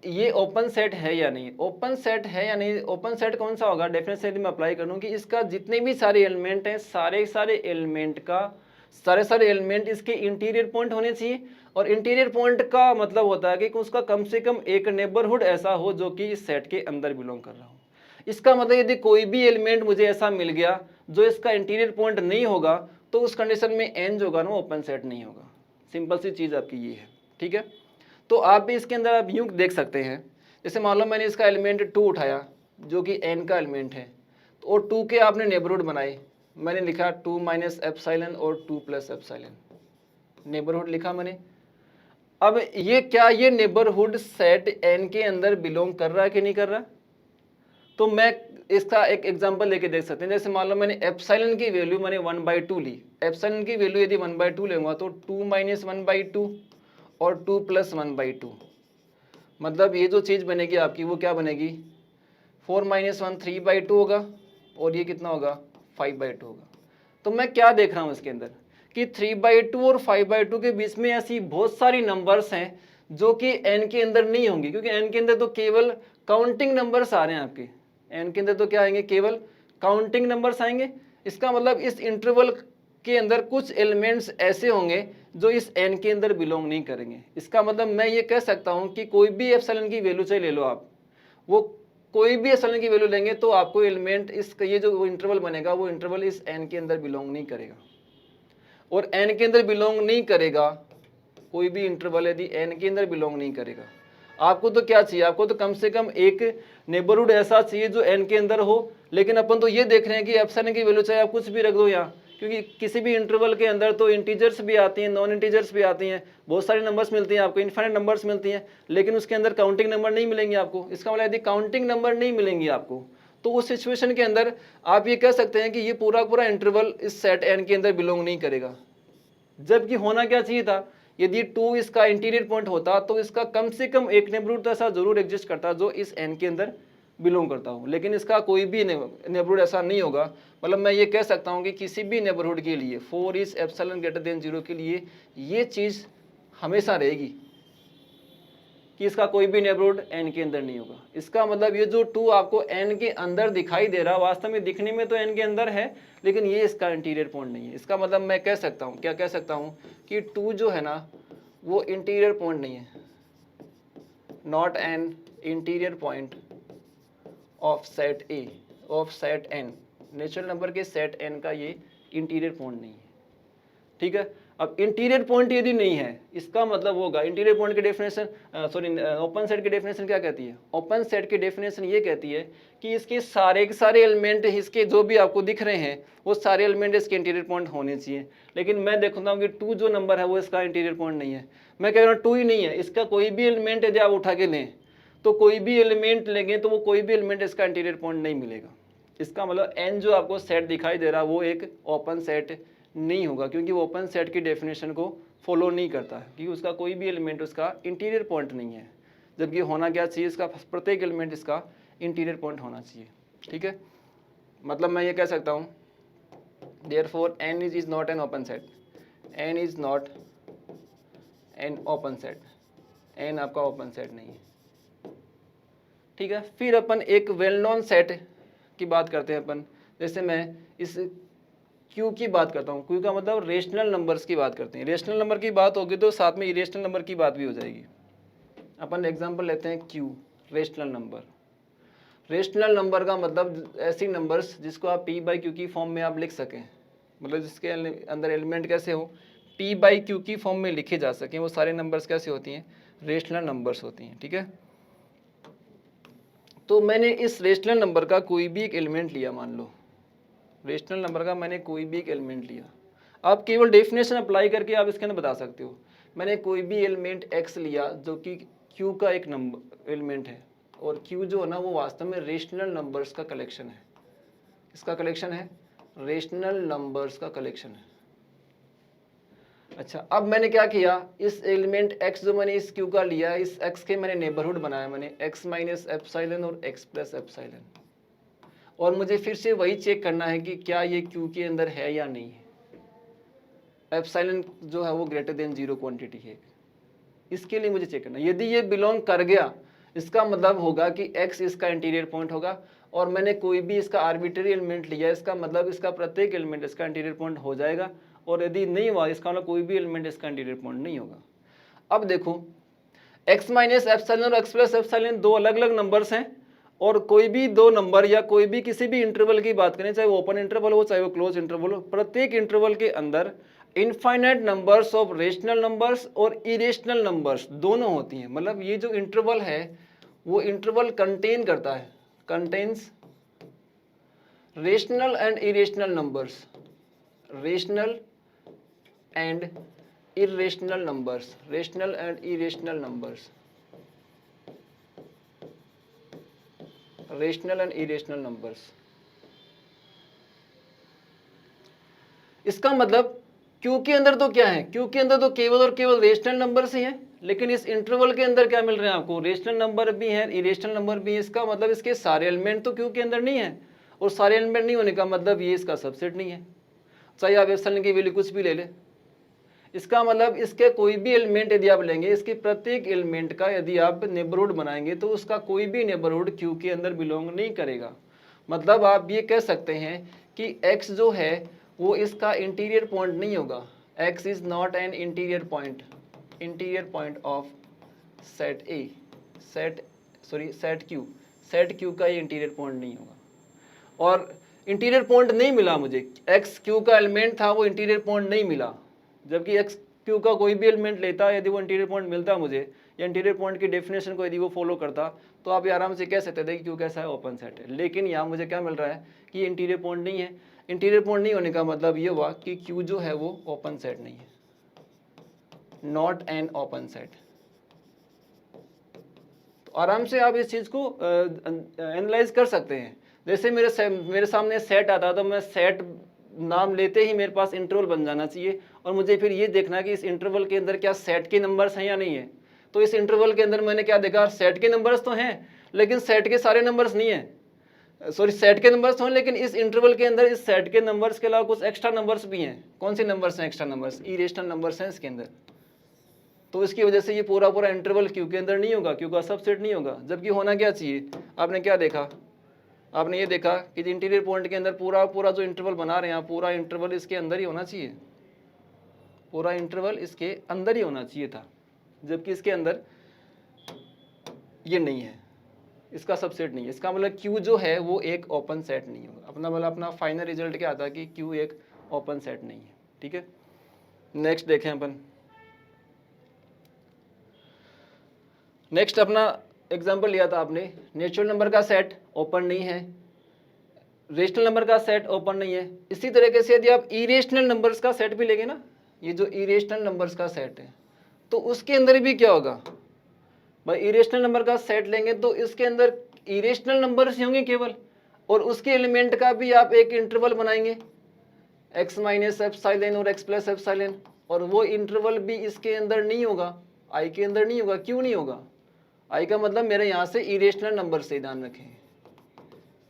ये ओपन सेट है या नहीं। ओपन सेट है या नहीं, ओपन सेट कौन सा होगा? डेफिनेशन यदि मैं अप्लाई करूँ कि इसका जितने भी सारे एलिमेंट हैं, सारे एलिमेंट का सारे एलिमेंट इसके इंटीरियर पॉइंट होने चाहिए। और इंटीरियर पॉइंट का मतलब होता है कि उसका कम से कम एक नेबरहुड ऐसा हो जो कि इस सेट के अंदर बिलोंग कर रहा हो। इसका मतलब यदि कोई भी एलिमेंट मुझे ऐसा मिल गया जो इसका इंटीरियर पॉइंट नहीं होगा तो उस कंडीशन में एन जो होगा ना ओपन सेट नहीं होगा। सिंपल सी चीज़ आपकी ये है। ठीक है, तो आप भी इसके अंदर आप यूँ देख सकते हैं, जैसे मान लो मैंने इसका एलिमेंट 2 उठाया जो कि एन का एलिमेंट है, तो और 2 के आपने नेबरहुड बनाए। मैंने लिखा 2 माइनस एप्सिलॉन और 2 प्लस एप्सिलॉन, नेबरहुड लिखा मैंने। अब ये क्या ये नेबरहुड सेट एन के अंदर बिलोंग कर रहा है कि नहीं कर रहा? तो मैं इसका एक एग्जांपल लेके देख सकते हैं। जैसे मान लो मैंने एप्सिलॉन की वैल्यू मैंने 1/2 ली। एप्सिलॉन की वैल्यू यदि 1/2 लूंगा तो 2 माइनस 1/2 और 2 प्लस 1/2, मतलब ये जो चीज़ बनेगी आपकी वो क्या बनेगी? 4 माइनस 1 3/2 होगा, और ये कितना होगा? 5/2 होगा। तो मैं क्या देख रहा हूँ इसके अंदर कि 3/2 और 5/2 के बीच में ऐसी बहुत सारी नंबर्स हैं जो कि एन के अंदर नहीं होंगी, क्योंकि एन के अंदर तो केवल काउंटिंग नंबर्स आ रहे हैं आपके। एन के अंदर तो क्या आएंगे? केवल काउंटिंग नंबर्स आएंगे। इसका मतलब इस इंटरवल के अंदर कुछ एलिमेंट्स ऐसे होंगे जो इस एन के अंदर बिलोंग नहीं करेंगे। इसका मतलब मैं ये कह सकता हूँ कि कोई भी एप्सिलॉन की वैल्यू चाहे ले लो आप, वो कोई भी एप्सिलॉन की वैल्यू लेंगे तो आपको एलिमेंट इस ये जो इंटरवल बनेगा वो इंटरवल इस एन के अंदर बिलोंग नहीं करेगा। और एन के अंदर बिलोंग नहीं करेगा कोई भी इंटरवल यदि एन के अंदर बिलोंग नहीं करेगा, आपको तो क्या चाहिए? आपको तो कम से कम एक नेबरहुड ऐसा चाहिए जो एन के अंदर हो। लेकिन अपन तो ये देख रहे हैं कि एप्सिलॉन की वैल्यू चाहे आप कुछ भी रख दो यहाँ, क्योंकि किसी भी इंटरवल के अंदर तो इंटीजर्स भी आती हैं, नॉन इंटीजर्स भी आती हैं, बहुत सारी नंबर्स मिलती हैं आपको, इनफाइनाइट नंबर्स मिलती हैं, लेकिन उसके अंदर काउंटिंग नंबर नहीं मिलेंगे आपको। इसका मतलब यदि काउंटिंग नंबर नहीं मिलेंगी आपको तो उस सिचुएशन के अंदर आप ये कह सकते हैं कि ये पूरा इंटरवल इस सेट एन के अंदर बिलोंग नहीं करेगा। जबकि होना क्या चाहिए था? यदि 2 इसका इंटीरियर पॉइंट होता तो इसका कम से कम एक नेबरहुड तो ऐसा जरूर एग्जिस्ट करता जो इस एन के अंदर बिलोंग करता हो, लेकिन इसका कोई भी नेबरहुड ऐसा नहीं होगा। मतलब मैं ये कह सकता हूँ कि किसी भी नेबरहुड के लिए 4 इज एप्सिलॉन ग्रेटर देन 0 के लिए ये चीज़ हमेशा रहेगी कि इसका कोई भी नेबरहुड एन के अंदर नहीं होगा। इसका मतलब ये जो 2 आपको एन के अंदर दिखाई दे रहा, वास्तव में दिखने में तो एन के अंदर है, लेकिन ये इसका इंटीरियर पॉइंट नहीं है। इसका मतलब मैं कह सकता हूँ, क्या कह सकता हूँ कि 2 जो है ना वो इंटीरियर पॉइंट नहीं है, not an interior point of set A of set N. Natural number के सेट एन का ये इंटीरियर पॉइंट नहीं है। ठीक है, अब इंटीरियर पॉइंट यदि नहीं है इसका मतलब होगा इंटीरियर पॉइंट की डेफिनेशन ओपन सेट की डेफिनेशन क्या कहती है? ओपन सेट की डेफिनेशन ये कहती है कि इसके सारे के सारे एलिमेंट इसके जो भी आपको दिख रहे हैं वो सारे एलिमेंट इसके इंटीरियर पॉइंट होने चाहिए। लेकिन मैं देखता हूँ कि 2 जो नंबर है वो इसका इंटीरियर पॉइंट नहीं है। मैं कह रहा हूँ 2 ही नहीं है, इसका कोई भी एलिमेंट यदि आप उठा के लें तो कोई भी एलिमेंट लेंगे तो वो कोई भी एलिमेंट इसका इंटीरियर पॉइंट नहीं मिलेगा। इसका मतलब एन जो आपको सेट दिखाई दे रहा है वो एक ओपन सेट नहीं होगा, क्योंकि वो ओपन सेट की डेफिनेशन को फॉलो नहीं करता है, क्योंकि उसका कोई भी एलिमेंट उसका इंटीरियर पॉइंट नहीं है। जबकि होना क्या चाहिए, इसका प्रत्येक एलिमेंट इसका इंटीरियर पॉइंट होना चाहिए। ठीक है, मतलब मैं ये कह सकता हूँ therefore n is not an open set, n is not an open set, n आपका ओपन सेट नहीं है। ठीक है, फिर अपन एक वेल नोन सेट की बात करते हैं अपन। जैसे मैं इस Q की बात करता हूँ, Q का मतलब रेशनल नंबर्स की बात करते हैं। रेशनल नंबर की बात होगी तो साथ में इरेशनल नंबर की बात भी हो जाएगी। अपन एग्जांपल लेते हैं Q, rational number. Rational number का मतलब ऐसी नंबर्स जिसको आप P बाई Q की फॉर्म में आप लिख सकें, मतलब जिसके अंदर एलिमेंट कैसे हो, P बाई Q की फॉर्म में लिखे जा सकें, वो सारे नंबर्स कैसे होती हैं, रेशनल नंबर्स होती हैं। ठीक है, तो मैंने इस रेशनल नंबर का कोई भी एक एलिमेंट लिया, मान लो रेशनल नंबर का मैंने कोई भी एक एलिमेंट लिया, आप केवल डेफिनेशन अप्लाई करके आप इसके अंदर बता सकते हो। मैंने कोई भी एलिमेंट x लिया जो कि Q का एक नंबर एलिमेंट है, और Q जो है ना वो वास्तव में रेशनल नंबर्स का कलेक्शन है। इसका कलेक्शन है, रेशनल नंबर्स का कलेक्शन है। अच्छा, अब मैंने क्या किया, इस एलिमेंट x जो मैंने इस Q का लिया, इस x के मैंने नेबरहुड बनाया, मैंने x माइनस एप्सिलॉन और x प्लस एप्सिलॉन, और मुझे फिर से वही चेक करना है कि क्या ये Q के अंदर है या नहीं है। एप्सिलॉन जो है वो ग्रेटर देन 0 क्वांटिटी है, इसके लिए मुझे चेक करना है। यदि ये बिलोंग कर गया, इसका मतलब होगा कि x इसका इंटीरियर पॉइंट होगा, और मैंने कोई भी इसका आर्बिट्री एलिमेंट लिया, इसका मतलब इसका प्रत्येक एलिमेंट इसका इंटीरियर पॉइंट हो जाएगा, और यदि नहीं हुआ इसका मतलब कोई भी एलिमेंट इसका इंटीरियर पॉइंट नहीं होगा। अब देखो, x माइनस एप्सिलॉन और x प्लस एप्सिलॉन दो अलग अलग नंबर्स हैं, और कोई भी दो नंबर या कोई भी किसी भी इंटरवल की बात करें, चाहे वो ओपन इंटरवल हो चाहे वो क्लोज इंटरवल हो, प्रत्येक इंटरवल के अंदर infinite numbers of rational numbers और इरेशनल नंबर्स दोनों होती हैं। मतलब ये जो इंटरवल है वो इंटरवल कंटेन करता है, contains rational and irrational numbers, rational and irrational numbers, rational and irrational numbers, rational and irrational numbers। इसका मतलब Q के अंदर तो क्या है, Q के अंदर तो केवल और केवल रेशनल नंबर्स ही हैं, लेकिन इस इंटरवल के अंदर क्या मिल रहे हैं आपको, रेशनल नंबर भी हैं, इरेशनल नंबर भी हैं। इसका मतलब इसके सारे एलिमेंट तो Q के अंदर नहीं है, और सारे एलिमेंट नहीं होने का मतलब ये इसका सबसेट नहीं है, चाहे आप एप्सिलॉन की वैल्यू कुछ भी ले ले। इसका मतलब इसके कोई भी एलिमेंट यदि आप लेंगे, इसके प्रत्येक एलिमेंट का यदि आप नेबरहुड बनाएंगे तो उसका कोई भी नेबरहुड Q के अंदर बिलोंग नहीं करेगा। मतलब आप ये कह सकते हैं कि x जो है वो इसका इंटीरियर पॉइंट नहीं होगा, x is not an interior point of set A, set Q का ये इंटीरियर पॉइंट नहीं होगा। और इंटीरियर पॉइंट नहीं मिला मुझे, x Q का एलिमेंट था वो इंटीरियर पॉइंट नहीं मिला, जबकि x Q का कोई भी एलिमेंट लेता यदि वो इंटीरियर पॉइंट मिलता मुझे, या इंटीरियर पॉइंट की डेफिनेशन को यदि वो फॉलो करता, तो आप आराम से कह सकते थे कि Q कैसा है, ओपन सेट है। लेकिन यहाँ मुझे क्या मिल रहा है कि इंटीरियर पॉइंट नहीं है। इंटीरियर पॉइंट नहीं होने का मतलब ये हुआ कि Q जो है वो ओपन सेट नहीं है, नॉट एन ओपन सेट। तो आराम से आप इस चीज़ को एनालाइज कर सकते हैं। जैसे मेरे सामने सेट आता तो मैं सेट नाम लेते ही मेरे पास इंटरवल बन जाना चाहिए, और मुझे फिर ये देखना कि इस इंटरवल के अंदर क्या सेट के नंबर्स हैं या नहीं है। तो इस इंटरवल के अंदर मैंने क्या देखा, सेट के नंबर्स तो हैं लेकिन सेट के सारे नंबर्स नहीं है, सॉरी सेट के नंबर्स तो हैं लेकिन इस इंटरवल के अंदर इस सेट के नंबर्स के अलावा कुछ एक्स्ट्रा नंबर्स भी हैं। कौन से नंबर्स हैं एक्स्ट्रा नंबर्स, इरेशनल नंबर्स हैं इसके अंदर। तो इसकी वजह से ये पूरा इंटरवल Q के अंदर नहीं होगा, Q का सबसेट नहीं होगा। जबकि होना क्या चाहिए, आपने क्या देखा, आपने ये देखा कि इंटीरियर पॉइंट के अंदर पूरा जो इंटरवल बना रहे हैं, पूरा इंटरवल इसके अंदर ही होना चाहिए, पूरा इंटरवल इसके अंदर ही होना चाहिए था, जबकि इसके अंदर ये नहीं है, इसका सबसेट नहीं है। इसका मतलब Q जो है वो एक ओपन सेट नहीं होगा। अपना मतलब अपना फाइनल रिजल्ट क्या आता है कि Q एक ओपन सेट नहीं है। ठीक है, नेक्स्ट देखें अपन। नेक्स्ट अपना एग्जाम्पल लिया था आपने, नेचुरल नंबर का सेट ओपन नहीं है, रेशनल नंबर का सेट ओपन नहीं है। इसी तरीके से यदि आप इरेशनल नंबर्स का सेट भी लेंगे ना, ये जो इरेशनल नंबर्स का सेट है, तो उसके अंदर भी क्या होगा भाई, इरेशनल नंबर का सेट लेंगे तो इसके अंदर इरेशनल नंबर्स ही होंगे केवल, और उसके एलिमेंट का भी आप एक इंटरवल बनाएंगे, x माइनस एप्सिलॉन और x प्लस एप्सिलॉन, और वो इंटरवल भी इसके अंदर नहीं होगा, I के अंदर नहीं होगा। क्यों नहीं होगा, आई का मतलब मेरे यहाँ से इरेशनल नंबर से, ध्यान रखें,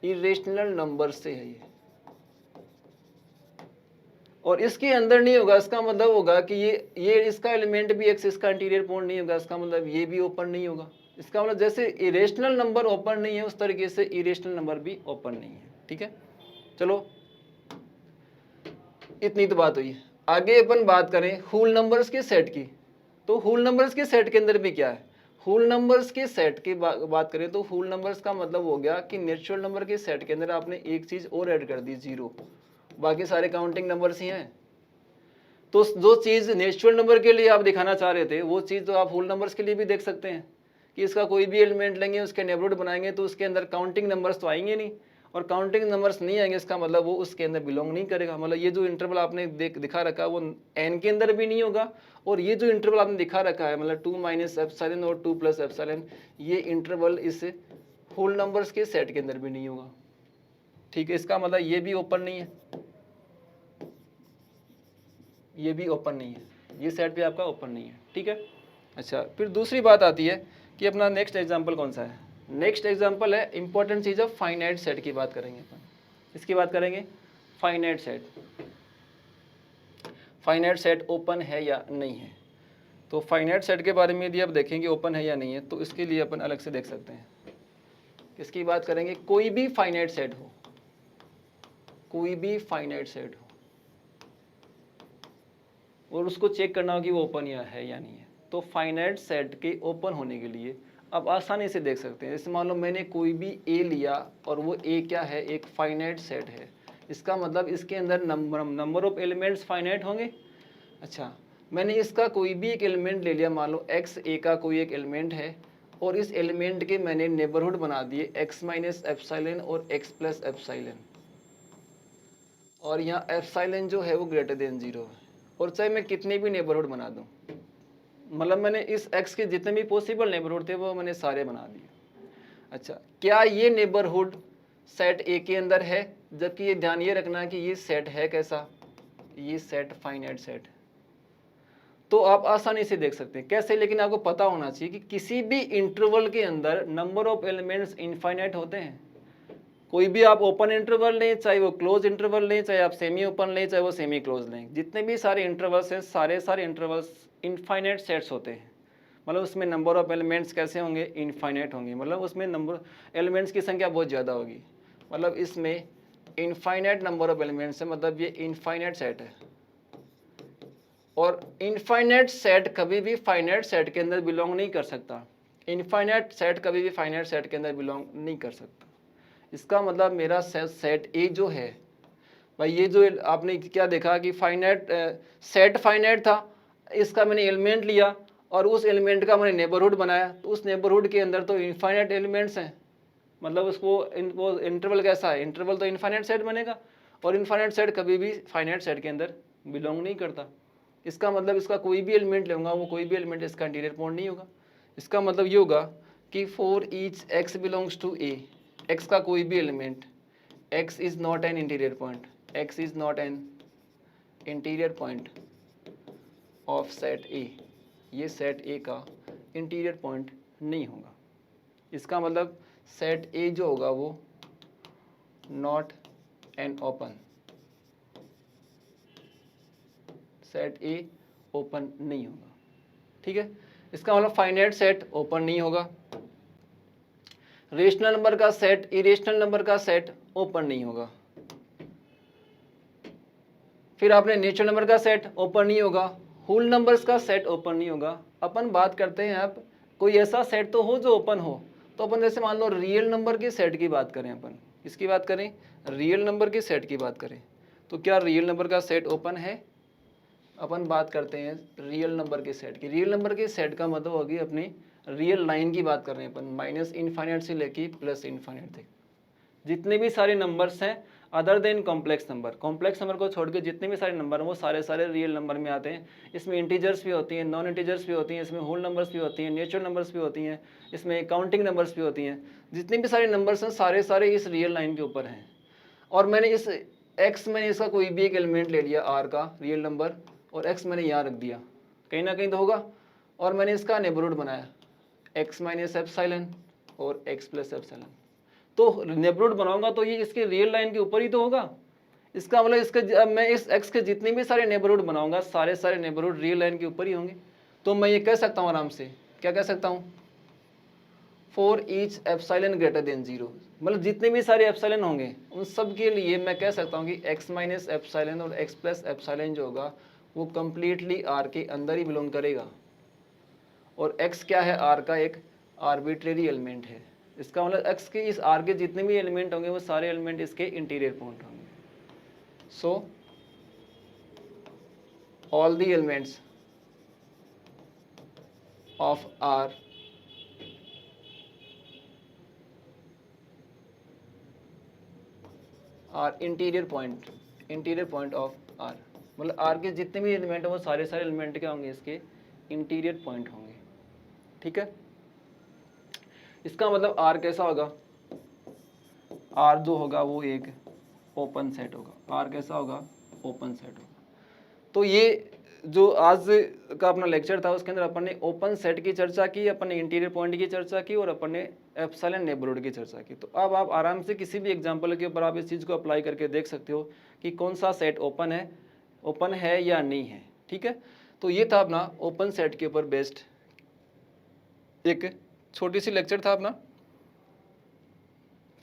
इरेशनल नंबर से है ये, और इसके अंदर नहीं होगा। इसका मतलब होगा कि ये इसका एलिमेंट भी एक्स, इसका इंटीरियर पॉइंट नहीं होगा। इसका मतलब ये भी ओपन नहीं होगा। इसका मतलब जैसे इरेशनल नंबर ओपन नहीं है, उस तरीके से इरेशनल नंबर भी ओपन नहीं है। ठीक है, चलो इतनी तो बात हुई। आगे अपन बात करें होल नंबर्स के सेट की। तो होल नंबर्स के सेट के अंदर भी क्या है, होल नंबर्स के सेट की बात करें तो होल नंबर्स का मतलब हो गया कि नेचुरल नंबर के सेट के अंदर आपने एक चीज और ऐड कर दी, 0, बाकी सारे काउंटिंग नंबर्स ही हैं। तो जो चीज नेचुरल नंबर के लिए आप दिखाना चाह रहे थे, वो चीज तो आप होल नंबर्स के लिए भी देख सकते हैं कि इसका कोई भी एलिमेंट लेंगे, उसके नेबरहुड बनाएंगे तो उसके अंदर काउंटिंग नंबर्स तो आएंगे नहीं, और काउंटिंग नंबर्स नहीं आएंगे, इसका मतलब वो उसके अंदर बिलोंग नहीं करेगा। मतलब ये जो इंटरवल आपने दिखा रखा है वो n के अंदर भी नहीं होगा, और ये जो इंटरवल आपने दिखा रखा है मतलब 2 माइनस एप्सिलॉन और 2 प्लस एप्सिलॉन, ये इंटरवल इस होल नंबर्स के सेट के अंदर भी नहीं होगा। ठीक है, इसका मतलब ये भी ओपन नहीं है, ये भी ओपन नहीं है, ये सेट भी आपका ओपन नहीं है। ठीक है, अच्छा, फिर दूसरी बात आती है कि अपना नेक्स्ट एग्जांपल कौन सा है। नेक्स्ट एग्जांपल है important cheese of finite set की बात करेंगे अपन। इसकी बात करेंगे finite set. Finite set open है या नहीं है। तो फाइनाइट सेट के बारे में यदि आप देखेंगे ओपन है या नहीं है, तो इसके लिए अपन अलग से देख सकते हैं। इसकी बात करेंगे, कोई भी फाइनाइट सेट हो, कोई भी फाइनाइट सेट हो, और उसको चेक करना हो कि वो ओपन है या नहीं है। तो फाइनाइट सेट के ओपन होने के लिए अब आसानी से देख सकते हैं। जैसे मान लो मैंने कोई भी ए लिया और वो ए क्या है, एक फाइनाइट सेट है, इसका मतलब इसके अंदर नंबर ऑफ एलिमेंट्स फाइनाइट होंगे। अच्छा, मैंने इसका कोई भी एक एलिमेंट ले लिया, मान लो एक्स ए का कोई एक एलिमेंट है, और इस एलिमेंट के मैंने नेबरहुड बना दिए एक्स माइनस एप्सिलॉन और एक्स प्लस एप्सिलॉन, और यहाँ एप्सिलॉन जो है वो ग्रेटर देन 0 है, और चाहे मैं कितने भी नेबरहुड बना दूँ, मतलब मैंने इस x के जितने भी पॉसिबल नेबरहुड थे वो मैंने सारे बना दिए। अच्छा, क्या ये नेबरहुड सेट ए के अंदर है, जबकि ये ध्यान ये रखना कि ये सेट है कैसा, ये सेट फाइनाइट सेट। तो आप आसानी से देख सकते हैं कैसे, लेकिन आपको पता होना चाहिए कि किसी भी इंटरवल के अंदर नंबर ऑफ एलिमेंट्स इनफाइनाइट होते हैं। कोई भी आप ओपन इंटरवल लें, चाहे वो क्लोज इंटरवल लें, चाहे आप सेमी ओपन लें, चाहे वो सेमी क्लोज लें, जितने भी सारे इंटरवल्स हैं सारे इंटरवल्स इनफाइनाइट सेट्स होते हैं। मतलब उसमें नंबर ऑफ एलिमेंट्स कैसे होंगे, इनफाइनाइट होंगे, मतलब उसमें नंबर एलिमेंट्स की संख्या बहुत ज़्यादा होगी। मतलब इसमें इनफाइनाइट नंबर ऑफ एलिमेंट्स है, मतलब ये इनफाइनाइट सेट है। और इनफाइनाइट सेट कभी भी फाइनाइट सेट के अंदर बिलोंग नहीं कर सकता। इनफाइनाइट सेट कभी भी फाइनाइट सेट के अंदर बिलोंग नहीं कर सकता। इसका मतलब मेरा सेट ए जो है भाई, ये जो आपने क्या देखा कि फाइनाइट सेट फाइनाइट था, इसका मैंने एलिमेंट लिया और उस एलिमेंट का मैंने नेबरहुड बनाया, तो उस नेबरहुड के अंदर तो इनफाइनाइट एलिमेंट्स हैं। मतलब उसको वो इंटरवल कैसा है, इंटरवल तो इनफाइनाइट सेट बनेगा, और इनफाइनाइट सेट कभी भी फाइनाइट सेट के अंदर बिलोंग नहीं करता। इसका मतलब इसका कोई भी एलिमेंट लूँगा, वो कोई भी एलिमेंट इसका इंटीरियर पॉइंट नहीं होगा। इसका मतलब ये होगा कि for each X belongs to A, X का कोई भी element, X is not an interior point, X is not an interior point of set A, ये सेट ए का इंटीरियर पॉइंट नहीं होगा। इसका मतलब सेट ए जो होगा वो not an open, set A open नहीं होगा। ठीक है, इसका मतलब फाइनाइट सेट ओपन नहीं होगा, रेशनल नंबर का सेट, इरेशनल नंबर का सेट ओपन नहीं होगा। फिर आपने नेचुरल नंबर का सेट ओपन नहीं होगा, होल नंबर्स का सेट ओपन नहीं होगा। अपन बात करते हैं अब कोई ऐसा सेट तो हो जो ओपन हो। तो अपन जैसे मान लो रियल नंबर के सेट की बात करें, अपन इसकी बात करें, रियल नंबर के सेट की बात करें, तो क्या रियल नंबर का सेट ओपन है। अपन बात करते हैं रियल नंबर के सेट की। रियल नंबर के सेट का मतलब होगी अपनी रियल लाइन की बात कर रहे हैं अपन, माइनस इनफाइनाइट से लेके प्लस इनफाइनाइट तक जितने भी सारे नंबर्स हैं other than complex number, complex number को छोड़ के जितने भी सारे नंबर हैं वो सारे रियल नंबर में आते हैं। इसमें इंटीजर्स भी होती हैं, नॉन इंटीजर्स भी होती हैं, इसमें होल नंबर्स भी होती हैं, नेचुरल नंबर्स भी होती हैं, इसमें काउंटिंग नंबर्स भी होती हैं। जितने भी सारे नंबर्स हैं सारे इस रियल लाइन के ऊपर हैं। और मैंने इस एक्स, मैंने इसका कोई भी एक एलिमेंट ले लिया आर का रियल नंबर, और एक्स मैंने यहाँ रख दिया, कहीं ना कहीं तो होगा। और मैंने इसका नेबरहुड बनाया x माइनस एप्सिलॉन और x प्लस एप्सिलॉन। तो नेबरहुड बनाऊंगा तो ये इसके रियल लाइन के ऊपर ही तो होगा। इसका मतलब इसका मैं इस x के जितने भी सारे नेबरहुड बनाऊंगा सारे नेबरहुड रियल लाइन के ऊपर ही होंगे। तो मैं ये कह सकता हूँ आराम से, क्या कह सकता हूँ, for each epsilon greater then 0, मतलब जितने भी सारे एप्सिलॉन होंगे उन सब के लिए मैं कह सकता हूँ कि x माइनस एप्सिलॉन और x प्लस एप्सिलॉन जो होगा वो कंप्लीटली r के अंदर ही बिलोंग करेगा। और x क्या है, r का एक आर्बिट्रेरी एलिमेंट है। इसका मतलब x के इस r के जितने भी एलिमेंट होंगे वो सारे एलिमेंट इसके इंटीरियर पॉइंट होंगे। So all the elements of r are interior point of R, मतलब आर के जितने भी एलिमेंट हैं वो सारे एलिमेंट क्या होंगे, इसके इंटीरियर पॉइंट होंगे। ठीक है, इसका मतलब आर कैसा होगा, आर जो होगा वो एक ओपन सेट होगा। आर कैसा होगा, ओपन सेट होगा। तो ये जो आज का अपना लेक्चर था उसके अंदर अपन ने ओपन सेट की चर्चा की, अपन ने इंटीरियर पॉइंट की चर्चा की और अपन ने एप्सिलॉन नेबरहुड की चर्चा की। तो अब आप आराम से किसी भी एग्जांपल के ऊपर आप इस चीज़ को अप्लाई करके देख सकते हो कि कौन सा सेट ओपन है या नहीं है। ठीक है, तो ये था अपना ओपन सेट के ऊपर बेस्ड एक छोटी सी लेक्चर था अपना।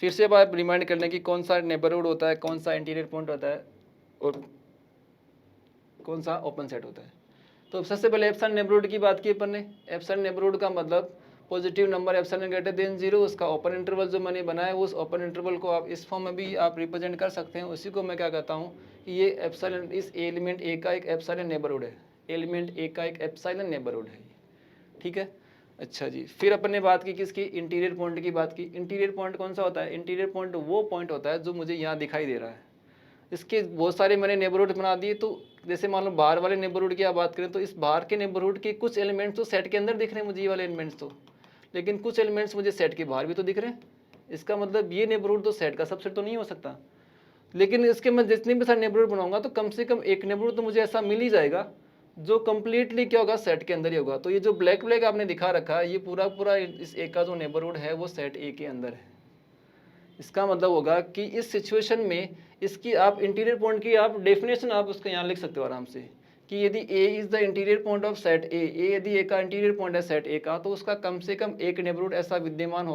फिर से अब आप रिमाइंड कर लें कि कौन सा नेबरहुड होता है, कौन सा इंटीरियर पॉइंट होता है और कौन सा ओपन सेट होता है। तो सबसे पहले एप्सिलॉन नेबरहुड की बात की अपन ने। एप्सिलॉन नेबरहुड का मतलब positive number epsilon greater then 0, उसका ओपन इंटरवल जो मैंने बनाया उस ओपन इंटरवल को आप इस फॉर्म में भी आप रिप्रेजेंट कर सकते हैं। उसी को मैं क्या कहता हूँ कि ये एप्सिलॉन, इस एलिमेंट ए का एक एप्सिलॉन नेबरहुड है, एलिमेंट ए का एक एप्सिलॉन नेबरहुड है। ठीक है, अच्छा जी। फिर अपन ने बात की किसकी, इंटीरियर पॉइंट की बात की। इंटीरियर पॉइंट कौन सा होता है, इंटीरियर पॉइंट वो पॉइंट होता है जो मुझे यहाँ दिखाई दे रहा है। इसके बहुत सारे मैंने नेबरहुड बना दिए। तो जैसे मान लो बाहर वाले नेबरहुड की आप बात करें तो इस बाहर के नेबरहुड के कुछ एलिमेंट्स तो सेट के अंदर दिख रहे हैं मुझे, ये वाले एलिमेंट्स तो, लेकिन कुछ एलिमेंट्स मुझे सेट के बाहर भी तो दिख रहे हैं। इसका मतलब ये नेबरहुड तो सेट का सबसेट तो नहीं हो सकता, लेकिन इसके मैं जितने भी सारे नेबरहुड बनाऊंगा तो कम से कम एक नेबरहुड तो मुझे ऐसा मिल ही जाएगा जो कंप्लीटली क्या होगा, सेट के अंदर ही होगा। तो ये जो ब्लैक आपने दिखा रखा है ये पूरा इस ए का जो नेबरहुड है वो सेट ए के अंदर है। इसका मतलब होगा कि इस सिचुएशन में इसकी आप इंटीरियर पॉइंट की आप डेफिनेशन आप उसको यहाँ लिख सकते हो आराम से कि यदि A is the interior point of set A, यदि ए का इंटीरियर पॉइंट है सेट ए का, तो उसका कम से कम एक नेबरहुड ऐसा विद्यमान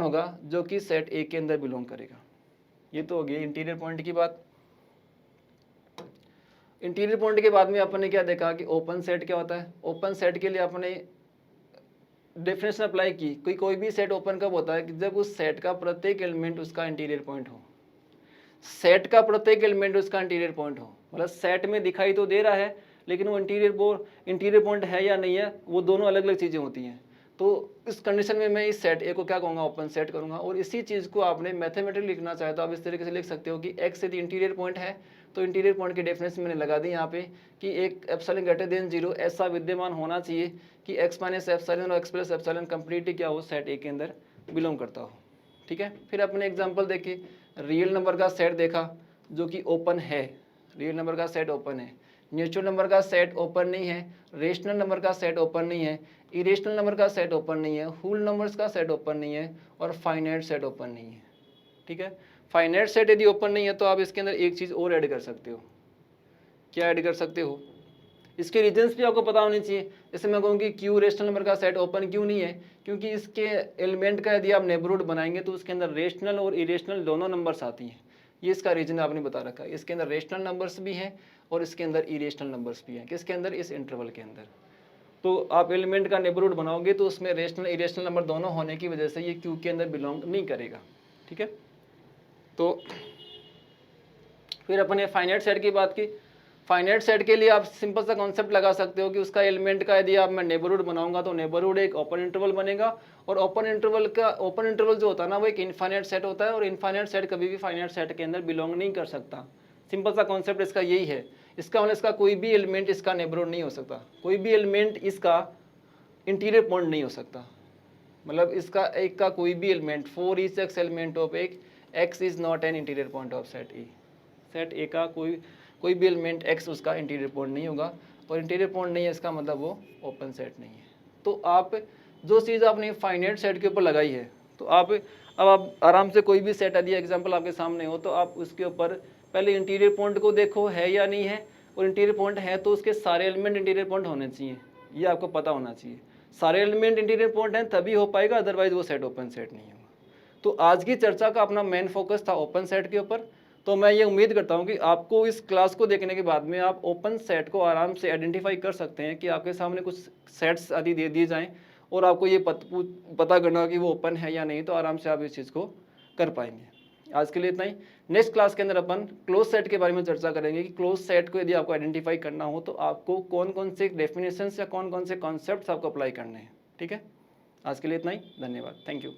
होगा जो कि सेट ए के अंदर बिलोंग करेगा। ये तो हो गई इंटीरियर पॉइंट की बात। इंटीरियर पॉइंट के बाद में अपन ने क्या देखा कि ओपन सेट क्या होता है। ओपन सेट के लिए अपने डेफिनेशन अप्लाई की। कोई भी सेट ओपन कब होता है कि जब उस सेट का प्रत्येक एलिमेंट उसका इंटीरियर पॉइंट हो। सेट का प्रत्येक एलिमेंट उसका इंटीरियर पॉइंट हो, मतलब सेट में दिखाई तो दे रहा है लेकिन वो इंटीरियर पॉइंट है या नहीं है, वो दोनों अलग अलग चीज़ें होती हैं। तो इस कंडीशन में मैं इस सेट ए को क्या कहूँगा, ओपन सेट करूँगा। और इसी चीज़ को आपने मैथमेटिकली लिखना चाहे तो आप इस तरीके से लिख सकते हो कि एक्स यदि इंटीरियर पॉइंट है तो इंटीरियर पॉइंट की डेफिनेशन मैंने लगा दी यहाँ पे कि एक एप्सिलॉन ग्रेटर देन 0 ऐसा विद्यमान होना चाहिए कि एक्स माइनस एप्सिलॉन और एक्स प्लस एप्सिलॉन कंप्लीटली क्या हो, सेट ए के अंदर बिलोंग करता हो। ठीक है, फिर अपने एग्जाम्पल देखे, रियल नंबर का सेट देखा जो कि ओपन है, रियल नंबर का सेट ओपन है। नेचुरल नंबर का सेट ओपन नहीं है, रेशनल नंबर का सेट ओपन नहीं है, इरेशनल नंबर का सेट ओपन नहीं है, होल नंबर्स का सेट ओपन नहीं है और फाइनाइट सेट ओपन नहीं है। ठीक है, फाइनाइट सेट यदि ओपन नहीं है तो आप इसके अंदर एक चीज़ और ऐड कर सकते हो। क्या ऐड कर सकते हो, इसके रीजंस भी आपको पता होने चाहिए। जैसे मैं कहूँ कि क्यू रेशनल नंबर का सेट ओपन क्यों नहीं है, क्योंकि इसके एलिमेंट का यदि आप नेबरहुड बनाएंगे तो उसके अंदर रेशनल और इरेशनल दोनों नंबर्स आती हैं। ये इसका रीजन आपने बता रखा है। इसके अंदर रेशनल नंबर्स भी हैं और इसके अंदर इरेशनल नंबर्स भी हैं। किसके अंदर, इस इंटरवल के अंदर। तो आप एलिमेंट का नेबरहुड बनाओगे तो उसमें रेशनल इरेशनल नंबर दोनों होने की वजह से ये क्यू के अंदर बिलोंग नहीं करेगा। ठीक है, तो फिर अपन ने फाइनाइट सेट की बात की। फाइनाइट सेट के लिए आप सिंपल सा कॉन्सेप्ट लगा सकते हो कि उसका एलिमेंट का यदि आप मैं नेबरहुड बनाऊंगा तो नेबरहुड एक ओपन इंटरवल बनेगा और ओपन इंटरवल जो होता है ना वो एक इनफाइनाइट सेट होता है और इनफाइनाइट सेट कभी भी फाइनाइट सेट के अंदर बिलोंग नहीं कर सकता। सिंपल सा कॉन्सेप्ट इसका यही है। इसका मतलब इसका कोई भी एलिमेंट इसका नेबरहुड नहीं हो सकता, कोई भी एलिमेंट इसका इंटीरियर पॉइंट नहीं हो सकता। मतलब इसका एक का कोई भी element for each x element of A x is not an interior point of set A. Set A का कोई भी एलिमेंट एक्स उसका इंटीरियर पॉइंट नहीं होगा और इंटीरियर पॉइंट नहीं है इसका मतलब वो ओपन सेट नहीं है। तो आप जो चीज़ आपने फाइनाइट सेट के ऊपर लगाई है, तो अब आप आराम से कोई भी सेट यदि एग्जांपल आपके सामने हो तो आप उसके ऊपर पहले इंटीरियर पॉइंट को देखो है या नहीं है, और इंटीरियर पॉइंट है तो उसके सारे एलिमेंट इंटीरियर पॉइंट होने चाहिए, ये आपको पता होना चाहिए। सारे एलिमेंट इंटीरियर पॉइंट हैं तभी हो पाएगा, अदरवाइज वो सेट ओपन सेट नहीं होगा। तो आज की चर्चा का अपना मेन फोकस था ओपन सेट के ऊपर। तो मैं ये उम्मीद करता हूँ कि आपको इस क्लास को देखने के बाद में आप ओपन सेट को आराम से आइडेंटिफाई कर सकते हैं कि आपके सामने कुछ सेट्स आदि दे दिए जाएं और आपको ये पता करना कि वो ओपन है या नहीं, तो आराम से आप इस चीज़ को कर पाएंगे। आज के लिए इतना ही। नेक्स्ट क्लास के अंदर अपन क्लोज सेट के बारे में चर्चा करेंगे कि क्लोज सेट को यदि आपको आइडेंटिफाई करना हो तो आपको कौन कौन से डेफिनेशंस या कौन कौन से कॉन्सेप्ट्स आपको अप्लाई करने हैं। ठीक है, आज के लिए इतना ही। धन्यवाद, थैंक यू।